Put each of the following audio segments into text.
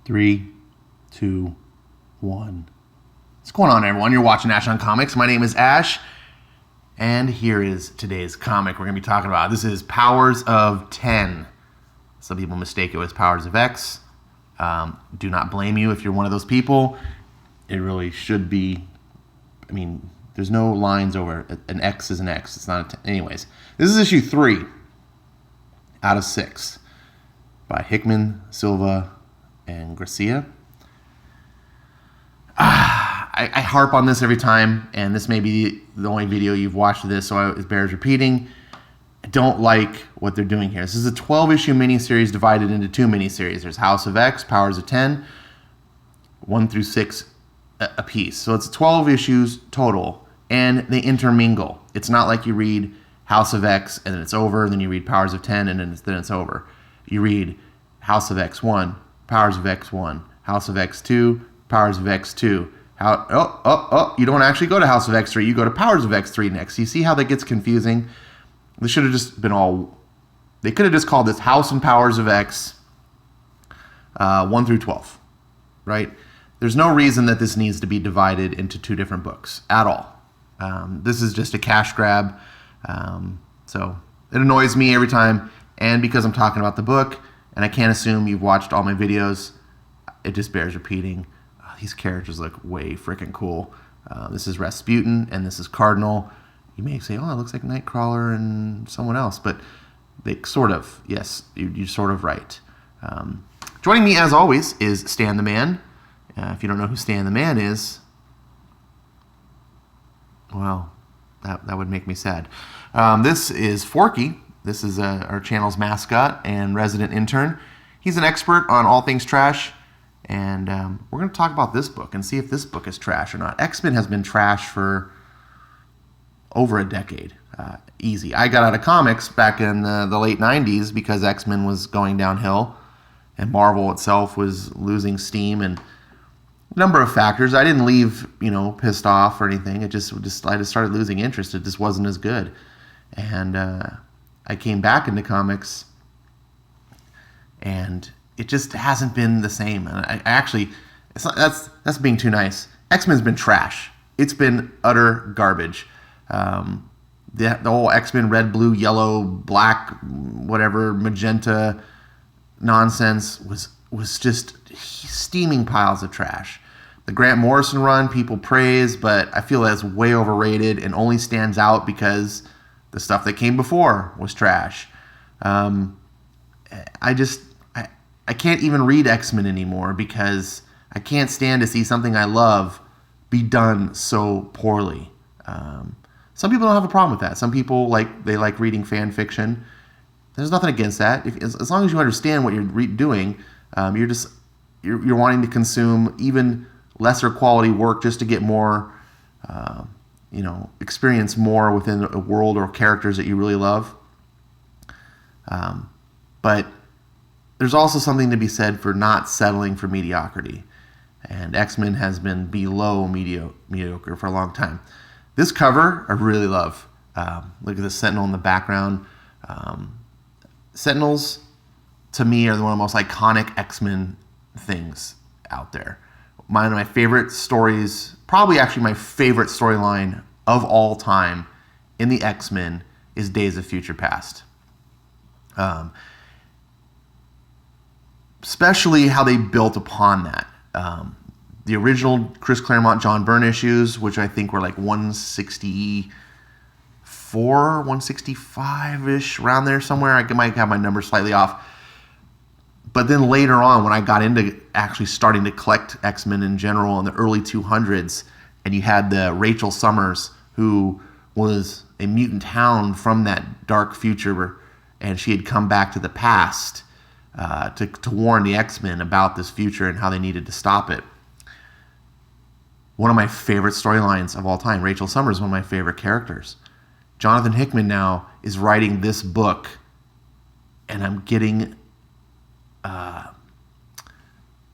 3, 2, 1. What's going on, everyone? You're watching Ash on Comics. My name is Ash, and here is today's comic we're going to be talking about. This is Powers of 10. Some people mistake it with Powers of X. Do not blame you if you're one of those people. It really should be. I mean, there's no lines over it. An X is an X. It's not a 10. Anyways, this is issue 3 out of 6 by Hickman, Silva, and Garcia. I harp on this every time, and this may be the only video you've watched of this, so it bears repeating. I don't like what they're doing here. This is a 12-issue miniseries divided into 2 miniseries. There's House of X, Powers of 10, 1 through 6 a piece. So it's 12 issues total, and they intermingle. It's not like you read House of X and then it's over, then you read Powers of 10 and then it's over. You read House of X1, Powers of X1, House of X2, Powers of X2. You don't actually go to House of X3, you go to Powers of X3 next. You see how that gets confusing? This should have just been they could have just called this House and Powers of X 1 through 12, right? There's no reason that this needs to be divided into 2 different books at all. This is just a cash grab. So it annoys me every time, and because I'm talking about the book, and I can't assume you've watched all my videos, it just bears repeating. These characters look way freaking cool. This is Rasputin, and this is Cardinal. You may say, oh, it looks like Nightcrawler and someone else, but they sort of, yes, you're sort of right. Joining me, as always, is Stan the Man. If you don't know who Stan the Man is, well, that would make me sad. This is Forky. This is our channel's mascot and resident intern. He's an expert on all things trash, and we're going to talk about this book and see if this book is trash or not. XMen has been trash for over a decade. Easy. I got out of comics back in the late 90s because X-Men was going downhill and Marvel itself was losing steam, and a number of factors. I didn't leave, pissed off or anything. I just started losing interest. It just wasn't as good. And I came back into comics, and it just hasn't been the same. And I actually, that's being too nice. X-Men's been trash. It's been utter garbage. The whole X-Men red, blue, yellow, black, whatever, magenta nonsense was just steaming piles of trash. The Grant Morrison run, people praise, but I feel that's way overrated and only stands out because the stuff that came before was trash. I can't even read X-Men anymore because I can't stand to see something I love be done so poorly. Some people don't have a problem with that. Some people like reading fan fiction. There's nothing against that. As long as you understand what you're doing, you're wanting to consume even lesser quality work just to get more, experience more within a world or characters that you really love. But there's also something to be said for not settling for mediocrity. And X-Men has been below mediocre for a long time. This cover, I really love. Look at the Sentinel in the background. Sentinels, to me, are one of the most iconic X-Men things out there. One of my favorite stories, probably actually my favorite storyline of all time in the X-Men, is Days of Future Past. Especially how they built upon that. The original Chris Claremont, John Byrne issues, which I think were like 164, 165-ish, around there somewhere. I might have my numbers slightly off. But then later on, when I got into actually starting to collect X-Men in general in the early 200s, and you had the Rachel Summers, who was a mutant hound from that dark future, and she had come back to the past to warn the X-Men about this future and how they needed to stop it. One of my favorite storylines of all time. Rachel Summers is one of my favorite characters. Jonathan Hickman now is writing this book, and I'm getting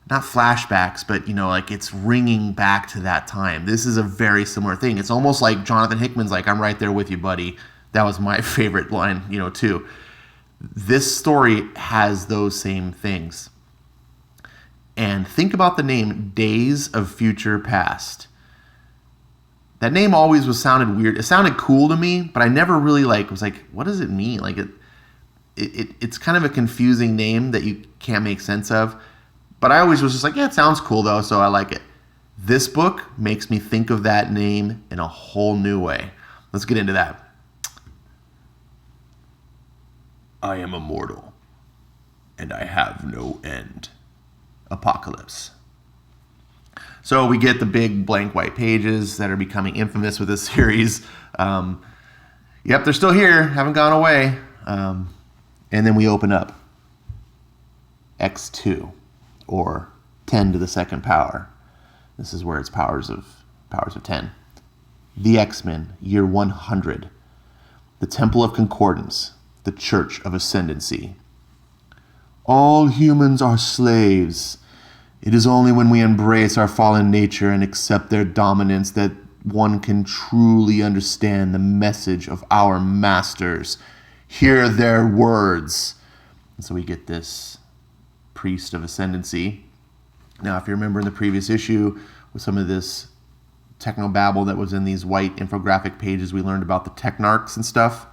not flashbacks, but it's ringing back to that time. This is a very similar thing. It's almost like Jonathan Hickman's like, I'm right there with you, buddy. That was my favorite line, too. This story has those same things. And think about the name Days of Future Past. That name always sounded weird. It sounded cool to me, but I never really was like, what does it mean? Like it's kind of a confusing name that you can't make sense of. But I always was just like, yeah, it sounds cool though, so I like it. This book makes me think of that name in a whole new way. Let's get into that. I am immortal, and I have no end. Apocalypse. So we get the big blank white pages that are becoming infamous with this series. Yep, they're still here, haven't gone away. And then we open up X2, or 10 to the second power. This is where it's powers of 10. The XMen, year 100. The Temple of Concordance, the Church of Ascendancy. All humans are slaves. It is only when we embrace our fallen nature and accept their dominance that one can truly understand the message of our masters. Hear their words. And so we get this priest of ascendancy. Now, if you remember in the previous issue, with some of this technobabble that was in these white infographic pages, we learned about the technarchs and stuff.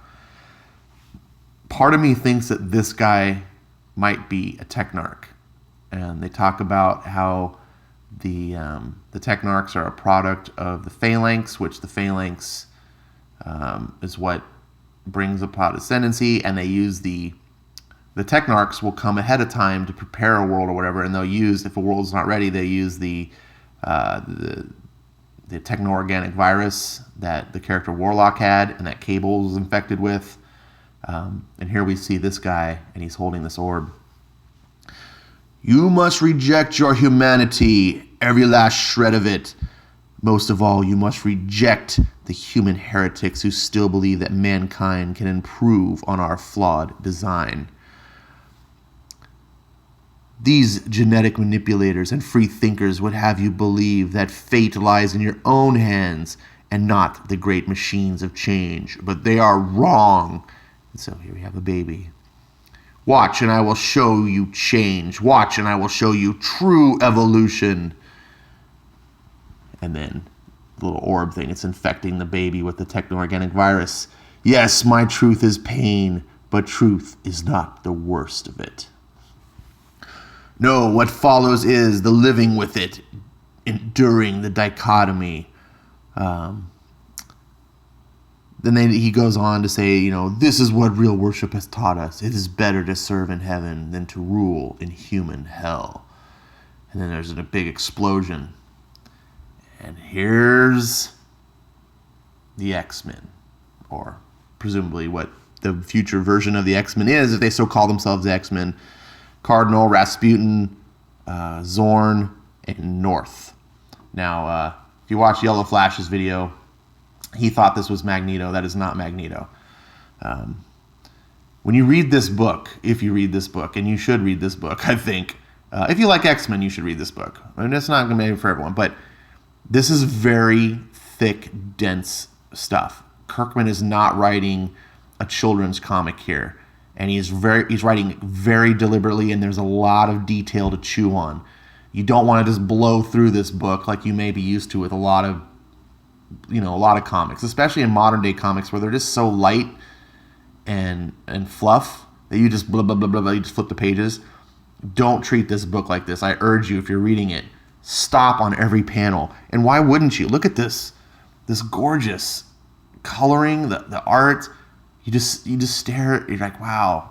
Part of me thinks that this guy might be a technarch. And they talk about how the technarchs are a product of the phalanx, which the phalanx is what brings about ascendancy, and they use the technarchs will come ahead of time to prepare a world or whatever, and they'll use, if a world's not ready, they use the techno-organic virus that the character Warlock had and that Cable was infected with. And here we see this guy, and he's holding this orb. You must reject your humanity, every last shred of it. Most of all, you must reject the human heretics who still believe that mankind can improve on our flawed design. These genetic manipulators and free thinkers would have you believe that fate lies in your own hands and not the great machines of change. But they are wrong. And so here we have a baby. Watch and I will show you change. Watch and I will show you true evolution. And then the little orb thing, it's infecting the baby with the techno-organic virus. Yes, my truth is pain, but truth is not the worst of it. No, what follows is the living with it, enduring the dichotomy. Then he goes on to say, this is what real worship has taught us. It is better to serve in heaven than to rule in human hell. And then there's a big explosion. And here's the X-Men, or presumably what the future version of the X-Men is, if they so call themselves the X-Men. Cardinal, Rasputin, Zorn, and North. Now, if you watch Yellow Flash's video, he thought this was Magneto. That is not Magneto. When you read this book, if you read this book, and you should read this book, I think, if you like X-Men, you should read this book. I mean, it's not going to be for everyone, but this is very thick, dense stuff. Kirkman is not writing a children's comic here. And he's writing very deliberately, and there's a lot of detail to chew on. You don't want to just blow through this book like you may be used to with a lot of comics, especially in modern day comics where they're just so light and fluff that you just blah blah blah blah blah. You just flip the pages. Don't treat this book like this. I urge you, if you're reading it, stop on every panel. And why wouldn't you? Look at this gorgeous coloring, the art. You just stare. You're like, wow.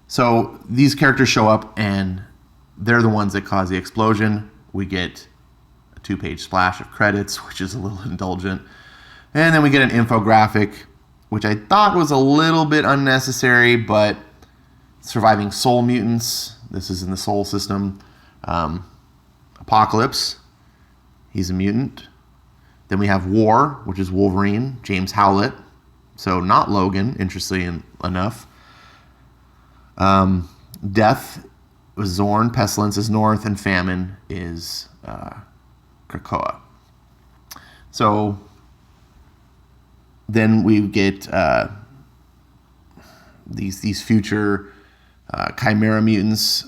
So these characters show up, and they're the ones that cause the explosion. We get a 2-page splash of credits, which is a little indulgent, and then we get an infographic, which I thought was a little bit unnecessary, but surviving soul mutants. This is in the soul system. Apocalypse. He's a mutant. Then we have War, which is Wolverine, James Howlett. So not Logan, interestingly enough. Death was Zorn, Pestilence is North, and Famine is Krakoa. So then we get these future chimera mutants,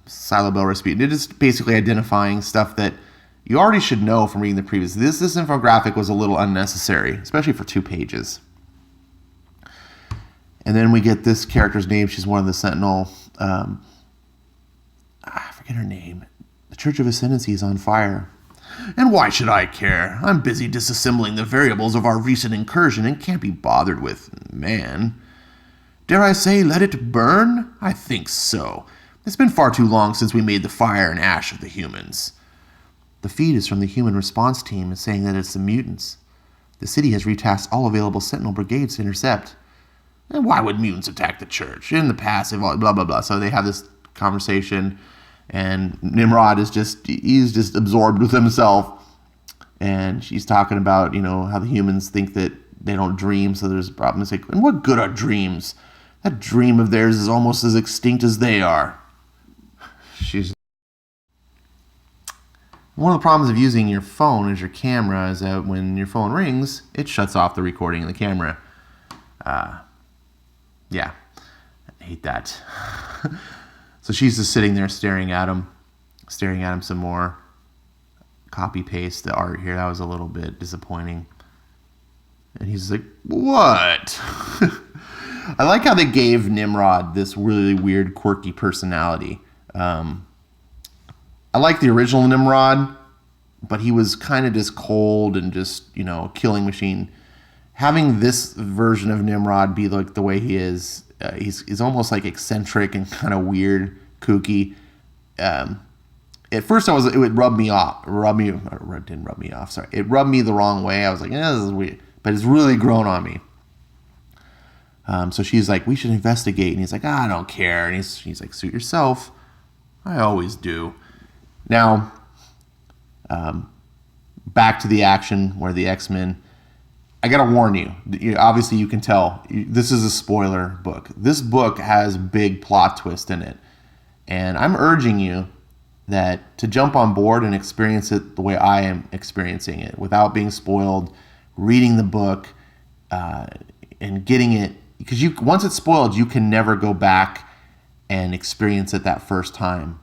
Silobel mutant. It is basically identifying stuff that you already should know from reading the previous. This infographic was a little unnecessary, especially for 2 pages. And then we get this character's name. She's one of the Sentinel. I forget her name. The Church of Ascendancy is on fire. And why should I care? I'm busy disassembling the variables of our recent incursion and can't be bothered with man. Dare I say, let it burn? I think so. It's been far too long since we made the fire and ash of the humans. The feed is from the human response team saying that it's the mutants. The city has retasked all available Sentinel brigades to intercept. And why would mutants attack the church? In the past, blah, blah, blah. So they have this conversation, and Nimrod is he's just absorbed with himself. And she's talking about, how the humans think that they don't dream, so there's a problem. It's like, and what good are dreams? That dream of theirs is almost as extinct as they are. One of the problems of using your phone as your camera is that when your phone rings, it shuts off the recording of the camera. Yeah, I hate that. So she's just sitting there staring at him some more. Copy paste the art here. That was a little bit disappointing. And he's like, what? I like how they gave Nimrod this really weird, quirky personality. I like the original Nimrod, but he was kind of just cold and just, killing machine. Having this version of Nimrod be like the way he is, he's almost like eccentric and kind of weird, kooky. At first, it would rub me off. It didn't rub me off. Sorry, it rubbed me the wrong way. I was like, this is weird, but it's really grown on me. So she's like, we should investigate, and he's like, I don't care, and he's like, suit yourself. I always do. Now, back to the action where the X-Men. I gotta warn you. Obviously, you can tell this is a spoiler book. This book has big plot twist in it, and I'm urging you that to jump on board and experience it the way I am experiencing it, without being spoiled, reading the book, and getting it. Because once it's spoiled, you can never go back and experience it that first time.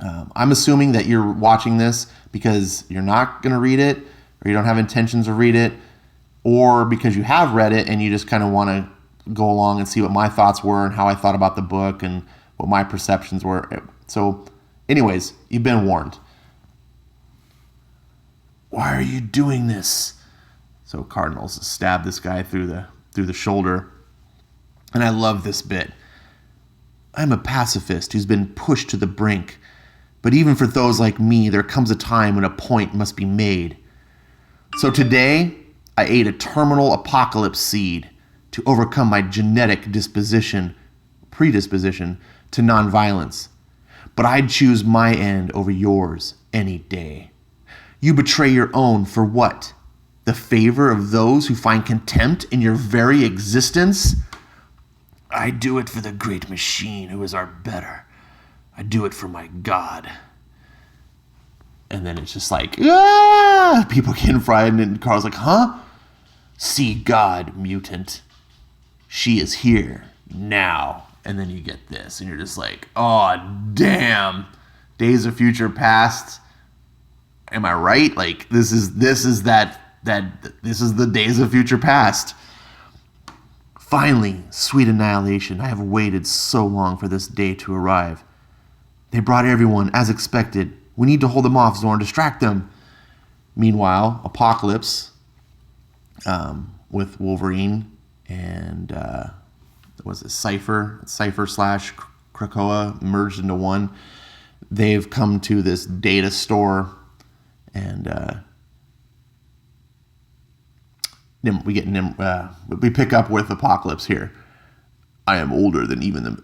I'm assuming that you're watching this because you're not going to read it, or you don't have intentions to read it, or because you have read it and you just kind of want to go along and see what my thoughts were and how I thought about the book and what my perceptions were. So, anyways, you've been warned. Why are you doing this? So Cardinals stab this guy through the shoulder. And I love this bit. I'm a pacifist who's been pushed to the brink. But even for those like me, there comes a time when a point must be made. So today, I ate a terminal apocalypse seed to overcome my genetic predisposition to nonviolence. But I'd choose my end over yours any day. You betray your own for what? The favor of those who find contempt in your very existence? I do it for the great machine who is our better. I do it for my God. And then it's just like, people getting frightened, and Carl's like, huh? See God, mutant. She is here now. And then you get this, and you're just like, oh, damn. Days of Future Past. Am I right? Like, this is the Days of Future Past. Finally, sweet annihilation, I have waited so long for this day to arrive. They brought everyone, as expected. We need to hold them off, Zorn. Distract them. Meanwhile, Apocalypse, with Wolverine and Cypher / Krakoa merged into one. They've come to this data store, and we pick up with Apocalypse here. I am older than even the...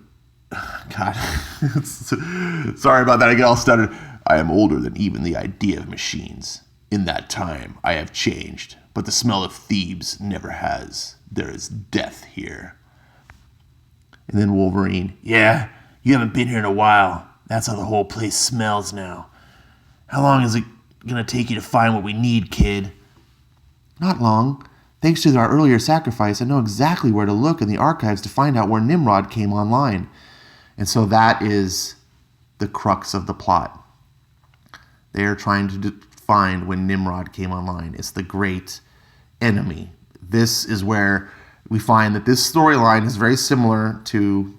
God, sorry about that. I get all stuttered. I am older than even the idea of machines. In that time, I have changed, but the smell of Thebes never has. There is death here. And then Wolverine. Yeah, you haven't been here in a while. That's how the whole place smells now. How long is it going to take you to find what we need, kid? Not long. Thanks to our earlier sacrifice, I know exactly where to look in the archives to find out where Nimrod came online. And so that is the crux of the plot. They are trying to find when Nimrod came online. It's the great enemy. This is where we find that this storyline is very similar to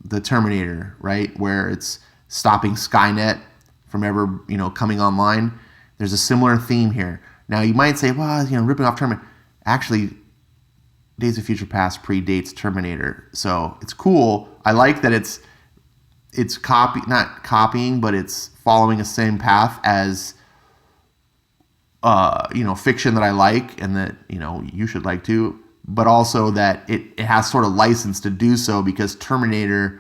the Terminator, right? Where it's stopping Skynet from ever, coming online. There's a similar theme here. Now you might say, well, ripping off Terminator. Actually, Days of Future Past predates Terminator, so it's cool. I like that it's not copying, but it's following the same path as fiction that I like and that you should like too. But also that it has sort of license to do so because Terminator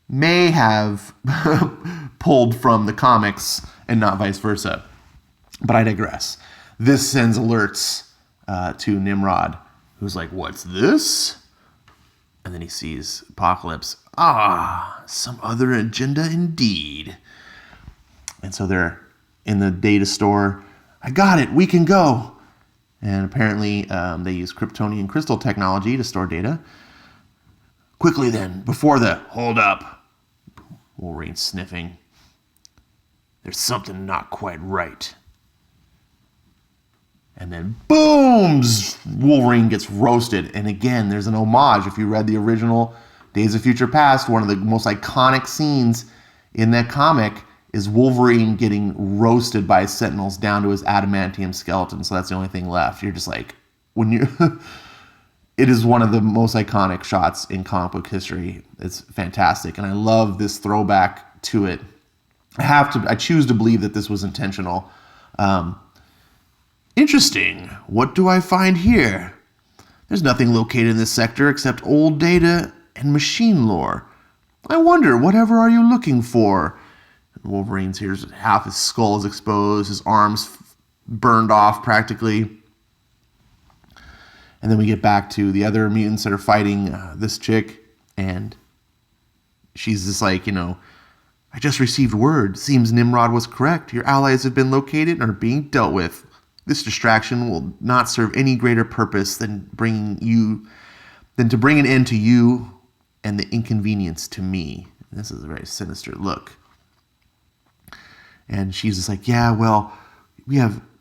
may have pulled from the comics and not vice versa. But I digress. This sends alerts to Nimrod, who's like, what's this? And then he sees Apocalypse. Some other agenda indeed. And so they're in the data store. I got it. We can go. And apparently they use Kryptonian crystal technology to store data. Quickly then, before the hold up. Wolverine's sniffing. There's something not quite right. And then, booms! Wolverine gets roasted. And again, there's an homage. If you read the original Days of Future Past, one of the most iconic scenes in that comic is Wolverine getting roasted by Sentinels down to his adamantium skeleton. So that's the only thing left. You're just like, it is one of the most iconic shots in comic book history. It's fantastic. And I love this throwback to it. I choose to believe that this was intentional. Interesting. What do I find here? There's nothing located in this sector except old data and machine lore. I wonder, whatever are you looking for? And Wolverine's here's half his skull is exposed, his arms burned off practically. And then we get back to the other mutants that are fighting this chick, and she's just like, I just received word. Seems Nimrod was correct. Your allies have been located and are being dealt with. This distraction will not serve any greater purpose than to bring an end to you and the inconvenience to me. This is a very sinister look. And she's just like, yeah, well,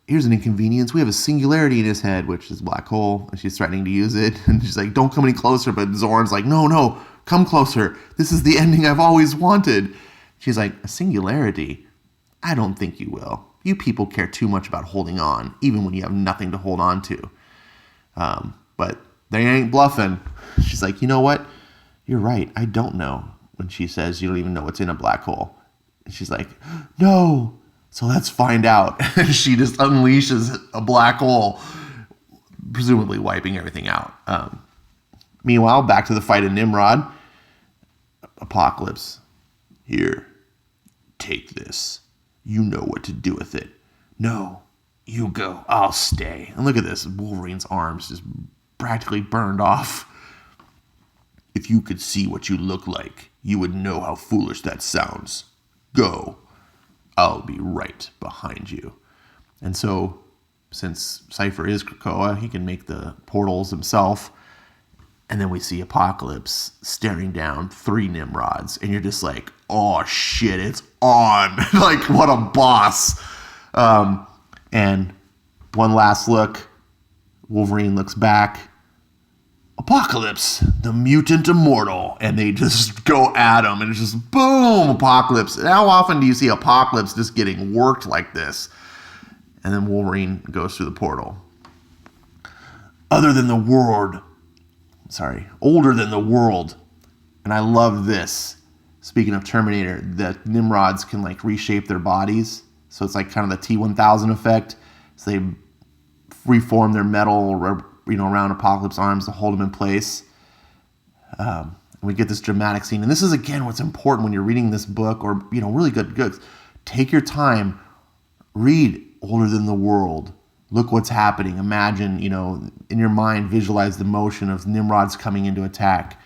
here's an inconvenience. We have a singularity in his head, which is a black hole, and she's threatening to use it. And she's like, don't come any closer. But Zorn's like, no, come closer. This is the ending I've always wanted. She's like, a singularity? I don't think you will. You people care too much about holding on, even when you have nothing to hold on to. But they ain't bluffing. She's like, you know what? You're right. I don't know. When she says you don't even know what's in a black hole. And she's like, no. So let's find out. And she just unleashes a black hole, presumably wiping everything out. Meanwhile, back to the fight in Nimrod. Apocalypse. Here, take this. You know what to do with it. No, you go. I'll stay. And look at this. Wolverine's arms just practically burned off. If you could see what you look like, you would know how foolish that sounds. Go. I'll be right behind you. And so, since Cypher is Krakoa, he can make the portals himself. And then we see Apocalypse staring down 3 Nimrods. And you're just like, oh shit, it's on. Like, what a boss. And one last look. Wolverine looks back. Apocalypse, the mutant immortal. And they just go at him. And it's just boom, Apocalypse. And how often do you see Apocalypse just getting worked like this? And then Wolverine goes through the portal. Older than the world. And I love this. Speaking of Terminator, the Nimrods can like reshape their bodies. So it's like kind of the T-1000 effect. So they reform their metal around Apocalypse's arms to hold him in place. And we get this dramatic scene. And this is, again, what's important when you're reading this book or, really good. Take your time. Read Older Than the World. Look what's happening. Imagine, in your mind, visualize the motion of Nimrods coming into attack.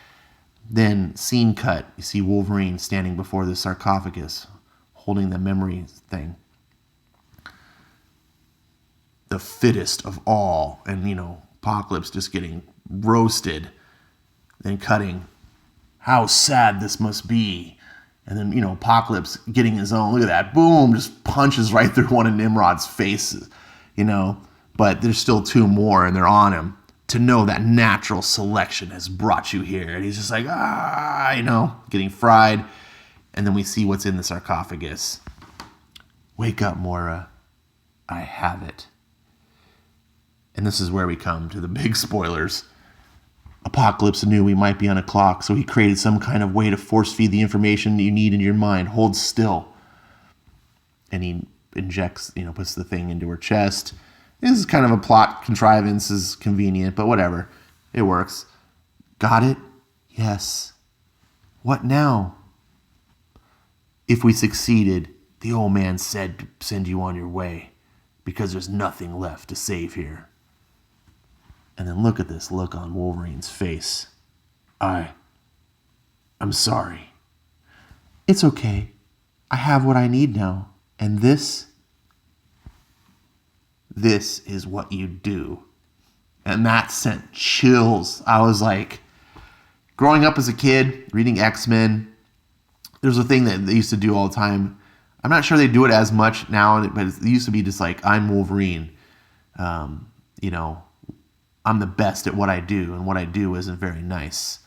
Then, scene cut. You see Wolverine standing before the sarcophagus, holding the memory thing. The fittest of all. And, Apocalypse just getting roasted. Then cutting. How sad this must be. And then, Apocalypse getting his own. Look at that. Boom. Just punches right through one of Nimrod's faces. But there's still two more, and they're on him. To know that natural selection has brought you here. And he's just like, getting fried. And then we see what's in the sarcophagus. Wake up, Moira. I have it. And this is where we come to the big spoilers. Apocalypse knew we might be on a clock, so he created some kind of way to force feed the information you need in your mind. Hold still. And he injects, puts the thing into her chest. This is kind of a plot contrivance, is convenient, but whatever. It works. Got it? Yes. What now? If we succeeded, the old man said to send you on your way, because there's nothing left to save here. And then look at this look on Wolverine's face. I'm sorry. It's okay. I have what I need now. And this is what you do. And that sent chills. I was like, growing up as a kid, reading X-Men, there's a thing that they used to do all the time. I'm not sure they do it as much now, but it used to be just like, I'm Wolverine. I'm the best at what I do, and what I do isn't very nice.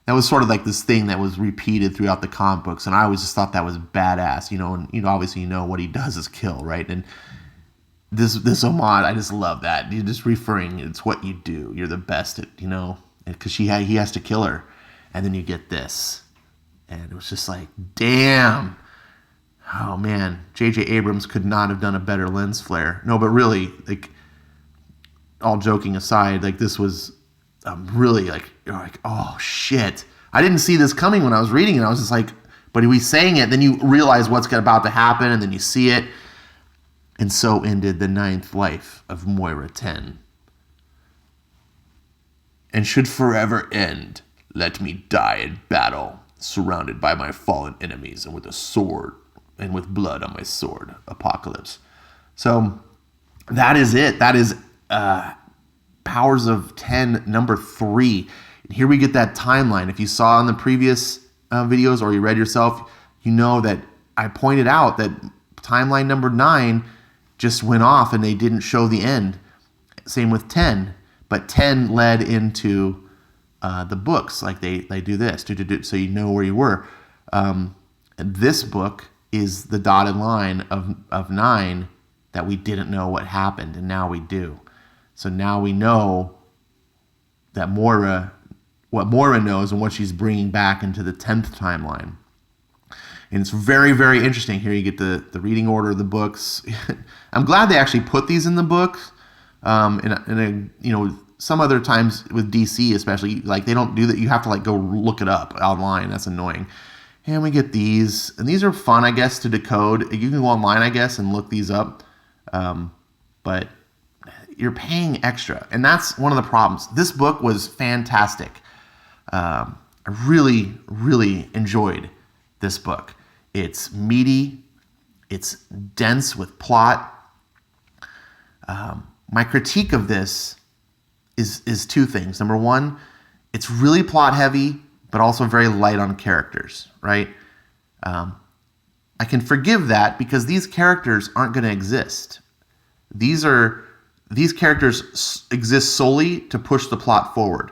That was sort of like this thing that was repeated throughout the comic books, and I always just thought that was badass, and obviously what he does is kill, right? And this homage, I just love that. You're just referring, it's what you do. You're the best at, because he has to kill her, and then you get this. And it was just like, damn. Oh man, J.J. Abrams could not have done a better lens flare. No, but really, like, all joking aside, like, this was really like, you're like, oh shit. I didn't see this coming when I was reading it. I was just like, but he's saying it, then you realize what's about to happen, and then you see it. And so ended the 9th life of Moira 10. And should forever end, let me die in battle, surrounded by my fallen enemies, and with a sword, and with blood on my sword, Apocalypse. So that is it. That is Powers of 10, number 3. And here we get that timeline. If you saw in the previous videos, or you read yourself, you know that I pointed out that timeline number 9 just went off and they didn't show the end. Same with 10. But 10 led into the books. Like they do this, so you know where you were. And this book is the dotted line of 9 that we didn't know what happened, and now we do. So now we know that what Moira knows and what she's bringing back into the 10th timeline. And it's very, very interesting. Here you get the reading order of the books. I'm glad they actually put these in the books. Some other times with DC especially, like, they don't do that. You have to, like, go look it up online. That's annoying. And we get these. And these are fun, I guess, to decode. You can go online, I guess, and look these up. But you're paying extra. And that's one of the problems. This book was fantastic. I really, really enjoyed this book. It's meaty. It's dense with plot. My critique of this is two things. Number one, it's really plot heavy, but also very light on characters, right? I can forgive that because these characters aren't going to exist. These characters exist solely to push the plot forward.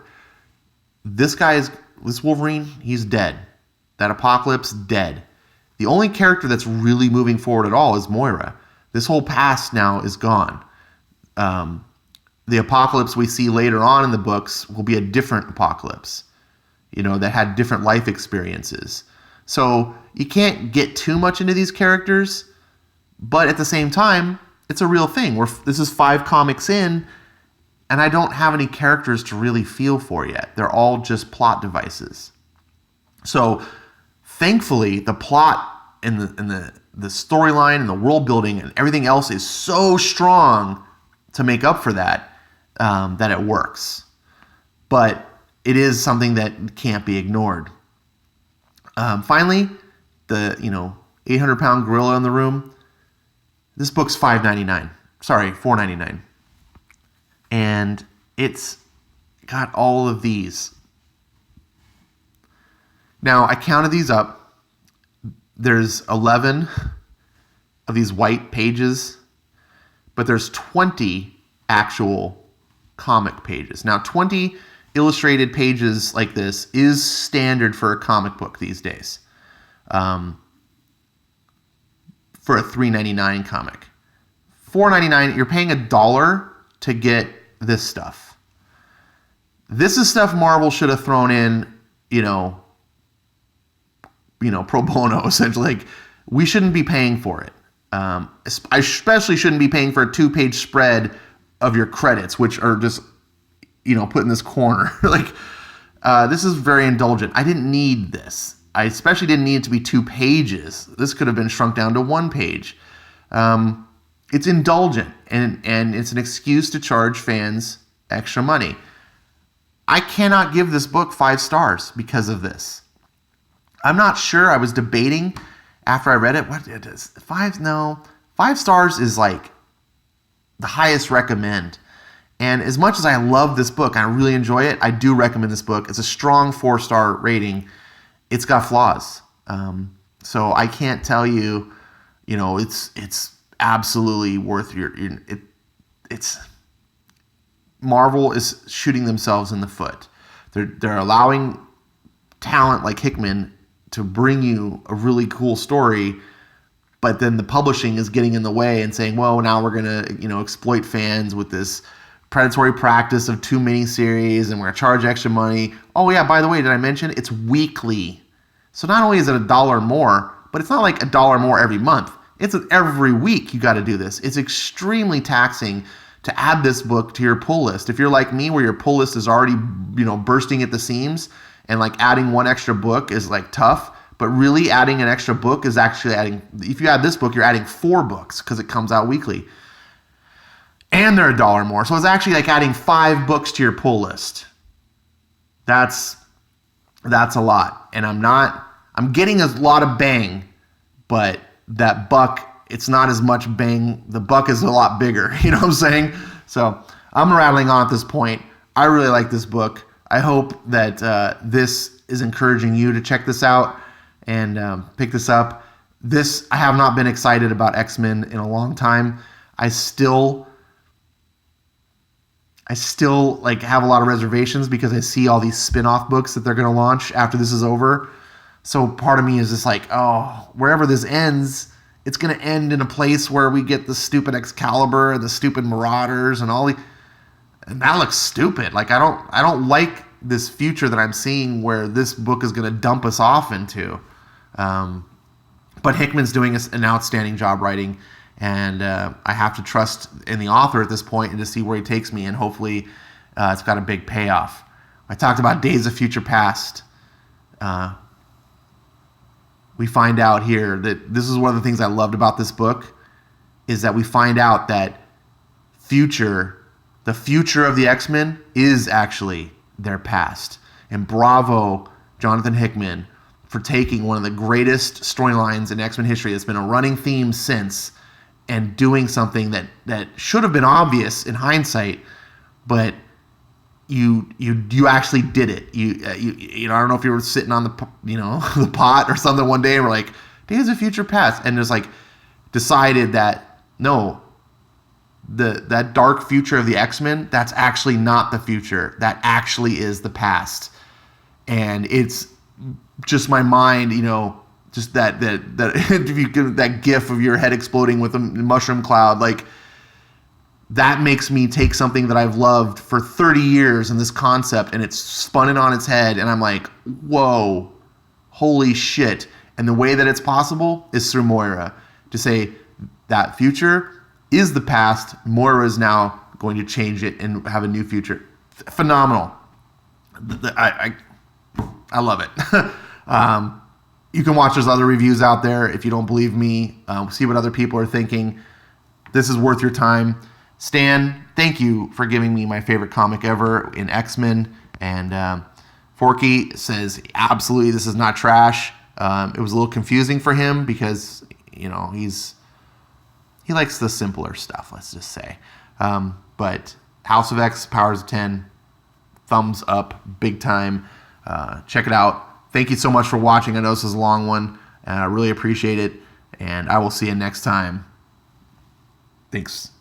This Wolverine, he's dead. That Apocalypse, dead. The only character that's really moving forward at all is Moira. This whole past now is gone. The Apocalypse we see later on in the books will be a different Apocalypse, that had different life experiences. So you can't get too much into these characters, but at the same time, it's a real thing. This is 5 comics in, and I don't have any characters to really feel for yet. They're all just plot devices. So thankfully, the plot and the storyline and the world building and everything else is so strong to make up for that, that it works. But it is something that can't be ignored. Finally, the 800-pound gorilla in the room. This book's $4.99. And it's got all of these. Now, I counted these up. There's 11 of these white pages, but there's 20 actual comic pages. Now, 20 illustrated pages like this is standard for a comic book these days. For a $3.99 comic. $4.99, you're paying $1 to get this stuff. This is stuff Marvel should have thrown in, pro bono, essentially. Like, we shouldn't be paying for it. I especially shouldn't be paying for a 2-page spread of your credits, which are just, put in this corner. This is very indulgent. I didn't need this. I especially didn't need it to be 2 pages. This could have been shrunk down to 1 page. It's indulgent, and it's an excuse to charge fans extra money. I cannot give this book 5 stars because of this. I'm not sure. I was debating after I read it. What it is? 5? No. 5 stars is like the highest recommend. And as much as I love this book, I really enjoy it, I do recommend this book. It's a strong 4-star rating. It's got flaws. So I can't tell you, it's absolutely worth it's Marvel is shooting themselves in the foot. They're allowing talent like Hickman to bring you a really cool story, but then the publishing is getting in the way and saying, well, now we're going to, exploit fans with this predatory practice of 2 miniseries, and we're going to charge extra money. Oh yeah, by the way, did I mention it's weekly? So not only is it $1 more, but it's not like $1 more every month. It's every week you got to do this. It's extremely taxing to add this book to your pull list. If you're like me, where your pull list is already, bursting at the seams, and like adding 1 extra book is like tough, but really adding an extra book is actually if you add this book, you're adding 4 books because it comes out weekly. And they're $1 more. So it's actually like adding 5 books to your pull list. That's a lot. And I'm getting a lot of bang, but that buck, it's not as much bang. The buck is a lot bigger. You know what I'm saying? So I'm rattling on at this point. I really like this book. I hope that this is encouraging you to check this out and pick this up. I have not been excited about X-Men in a long time. I still have a lot of reservations because I see all these spin-off books that they're going to launch after this is over. So part of me is just like, oh, wherever this ends, it's going to end in a place where we get the stupid Excalibur and the stupid Marauders and and that looks stupid. Like, I don't like this future that I'm seeing where this book is going to dump us off into. But Hickman's doing an outstanding job writing, and I have to trust in the author at this point and to see where he takes me, and hopefully it's got a big payoff. I talked about Days of Future Past. We find out here that this is one of the things I loved about this book, is that we find out that the future of the X-Men is actually their past. And bravo, Jonathan Hickman, for taking one of the greatest storylines in X-Men history that's been a running theme since, and doing something that should have been obvious in hindsight, but you actually did it. I don't know if you were sitting on the the pot or something one day and were like, Days of Future Past, and just like decided that no, that dark future of the X-Men, that's actually not the future. That actually is the past. And it's just my mind, just that if you get that gif of your head exploding with a mushroom cloud, like, that makes me take something that I've loved for 30 years in this concept, and it's spun it on its head, and I'm like, whoa, holy shit. And the way that it's possible is through Moira. To say that future is the past, Moira is now going to change it and have a new future. Phenomenal. I love it. You can watch those other reviews out there if you don't believe me. See what other people are thinking. This is worth your time. Stan, thank you for giving me my favorite comic ever in X-Men. And Forky says, absolutely, this is not trash. It was a little confusing for him because, he likes the simpler stuff, let's just say. But House of X, Powers of 10, thumbs up, big time. Check it out. thank you so much for watching. I know this is a long one, and I really appreciate it. And I will see you next time. Thanks.